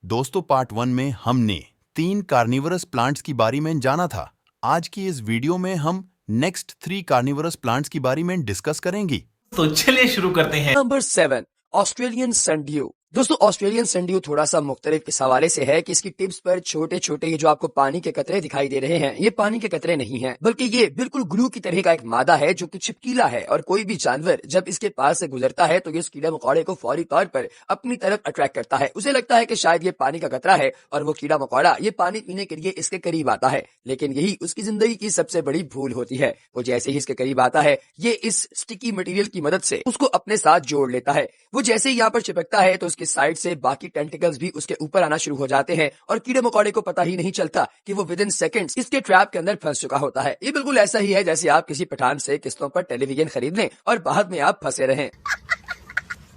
दोस्तों पार्ट 1 में हमने 3 कार्निवरस प्लांट्स की बारे में जाना था। आज की इस वीडियो में हम नेक्स्ट 3 कार्निवरस प्लांट्स की बारे में डिस्कस करेंगे। तो चलिए शुरू करते हैं। Number 7 Australian sundew. दोस्तों ऑस्ट्रेलियन सनड्यू थोड़ा सा मुख्तलिफ इस हवाले से है कि इसकी टिप्स पर छोटे छोटे ये जो आपको पानी के कतरे दिखाई दे रहे हैं, ये पानी के कतरे नहीं हैं, बल्कि ये बिल्कुल ग्लू की तरह का एक मादा है जो कि चिपकीला है और कोई भी जानवर जब इसके पास से गुजरता है तो ये इस कीड़ा मकोड़े को फौरी तौर पर अपनी तरफ अट्रैक्ट करता है। उसे लगता है कि शायद ये पानी का कतरा है और वो कीड़ा मकोड़ा ये पानी पीने के लिए इसके करीब आता है, लेकिन यही उसकी जिंदगी की सबसे बड़ी भूल होती है। वो जैसे ही इसके करीब आता है, ये इस स्टिकी मटेरियल की मदद से उसको अपने साथ जोड़ लेता है। वो जैसे ही यहाँ पर चिपकता है तो उसकी साइड से बाकी टेंटिकल्स भी उसके ऊपर आना शुरू हो जाते हैं और कीड़े मकोड़े को पता ही नहीं चलता कि वो विद इन सेकंड्स इसके ट्रैप के अंदर फंस चुका होता है। ये बिल्कुल ऐसा ही है जैसे आप किसी पठान से किस्तों पर टेलीविजन खरीद लें और बाद में आप फंसे रहें।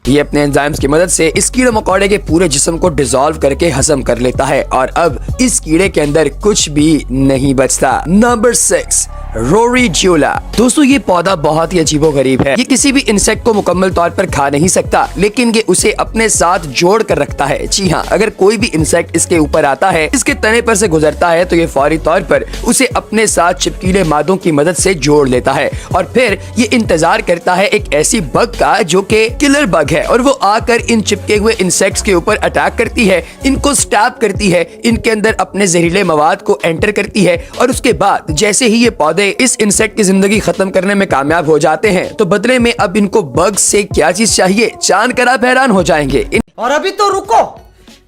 ये अपने एंजाइम्स की मदद से इस कीड़े मकोड़े के पूरे जिस्म को डिसॉल्व करके हजम कर लेता है और अब इस कीड़े के अंदर कुछ भी नहीं बचता। नंबर 6 रोरीड्यूला। दोस्तों ये पौधा बहुत ही अजीबोगरीब है। ये किसी भी इंसेक्ट को मुकम्मल तौर पर खा नहीं सकता, लेकिन ये उसे अपने साथ जोड़ कर रखता है। जी हाँ, अगर कोई भी इंसेक्ट इसके ऊपर आता है, इसके तने पर से गुजरता है, तो ये फौरी तौर पर उसे अपने साथ चिपकीले मादों की मदद से जोड़ लेता है और फिर ये इंतजार करता है एक ऐसी बग का जो कि किलर बग है, और वो आकर इन चिपके हुए इंसेक्ट्स के ऊपर अटैक करती है, इनको स्टैब करती है, इनके अंदर अपने जहरीले मवाद को एंटर करती है और उसके बाद जैसे ही ये पौधे इस इंसेक्ट की जिंदगी खत्म करने में कामयाब हो जाते हैं, तो बदले में अब इनको बग से क्या चीज चाहिए जानकर आप हैरान हो जाएंगे। और अभी तो रुको,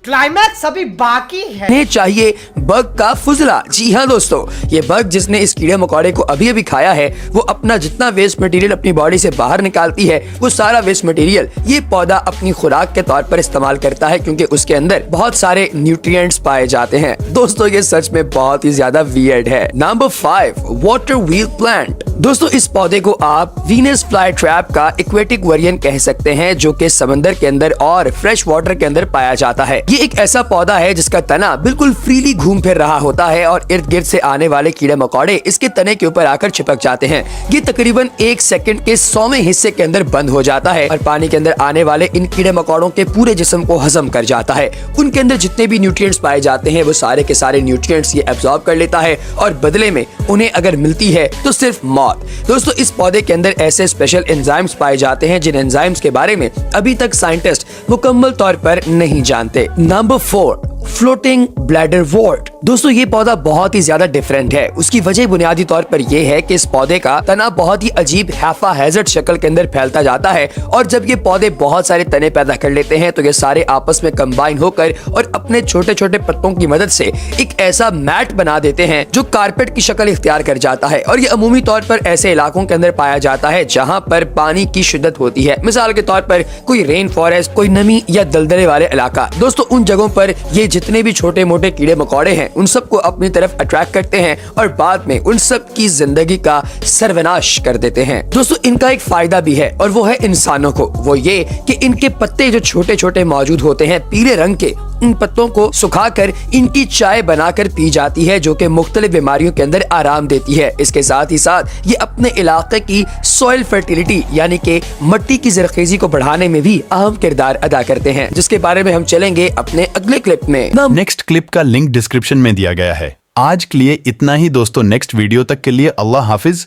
क्लाइमैक्स अभी बाकी है। इन्हें चाहिए बग का फुजला। जी हाँ दोस्तों, ये बग जिसने इस कीड़े मकोड़े को अभी अभी खाया है, वो अपना जितना वेस्ट मटेरियल अपनी बॉडी से बाहर निकालती है, वो सारा वेस्ट मटेरियल ये पौधा अपनी खुराक के तौर पर इस्तेमाल करता है, क्योंकि उसके अंदर बहुत सारे न्यूट्रिएंट्स पाए जाते हैं। दोस्तों ये सच में बहुत ही ज्यादा वियर्ड है। Number 5 water wheel plant. दोस्तों इस पौधे को आप वीनस फ्लाई ट्रैप का एक्वेटिक वेरिएंट कह सकते हैं, जो कि समंदर के अंदर और फ्रेश वाटर के अंदर पाया जाता है। ये एक ऐसा पौधा है जिसका तना बिल्कुल फ्रीली घूम फिर रहा होता है और इर्द गिर्द से आने वाले कीड़े मकोड़े इसके तने के ऊपर आकर चिपक जाते हैं। ये तकरीबन 1 सेकंड के 100वें हिस्से के अंदर बंद हो जाता है और पानी के अंदर आने वाले इन कीड़े मकोड़ों के पूरे जिस्म को हजम कर जाता है। उनके अंदर जितने भी न्यूट्रिएंट्स पाए जाते हैं, वो सारे के सारे न्यूट्रिएंट्स ये एब्जॉर्ब कर लेता है और बदले में उन्हें अगर मिलती है तो सिर्फ मौत। दोस्तों इस पौधे के अंदर ऐसे स्पेशल एंजाइम्स पाए जाते हैं जिन एंजाइम्स के बारे में अभी तक साइंटिस्ट मुकम्मल तौर पर नहीं जानते। Number 4 floating bladderwort. दोस्तों ये पौधा बहुत ही ज्यादा डिफरेंट है। उसकी वजह बुनियादी तौर पर यह है कि इस पौधे का तना बहुत ही अजीब हैफा हैजर्ड शक्ल के अंदर फैलता जाता है और जब ये पौधे बहुत सारे तने पैदा कर लेते हैं तो ये सारे आपस में कंबाइन होकर और अपने छोटे छोटे पत्तों की मदद से एक ऐसा मैट बना देते हैं जो कारपेट की शक्ल इख्तियार कर जाता है। और ये अमूमी तौर पर ऐसे इलाकों के अंदर पाया जाता है जहाँ पर पानी की शिद्दत होती है। मिसाल के तौर पर कोई रेन फॉरेस्ट, कोई नमी या दलदले वाले इलाका। दोस्तों उन जगहों पर ये जितने भी छोटे मोटे कीड़े मकोड़े हैं उन सबको अपनी तरफ अट्रैक्ट करते हैं और बाद में उन सब की जिंदगी का सर्वनाश कर देते हैं। दोस्तों इनका एक फायदा भी है और वो है इंसानों को। वो ये कि इनके पत्ते जो छोटे छोटे मौजूद होते हैं पीले रंग के, इन पत्तों को सुखाकर इनकी चाय बनाकर पी जाती है, जो कि मुख्तलिफ बीमारियों के अंदर आराम देती है। इसके साथ ही साथ ये अपने इलाके की सॉइल फर्टिलिटी यानी कि मिट्टी की जरखेजी को बढ़ाने में भी अहम किरदार अदा करते हैं, जिसके बारे में हम चलेंगे अपने अगले क्लिप में। नेक्स्ट क्लिप का लिंक डिस्क्रिप्शन में दिया गया है। आज के लिए इतना ही दोस्तों। नेक्स्ट वीडियो तक के लिए अल्लाह हाफिज।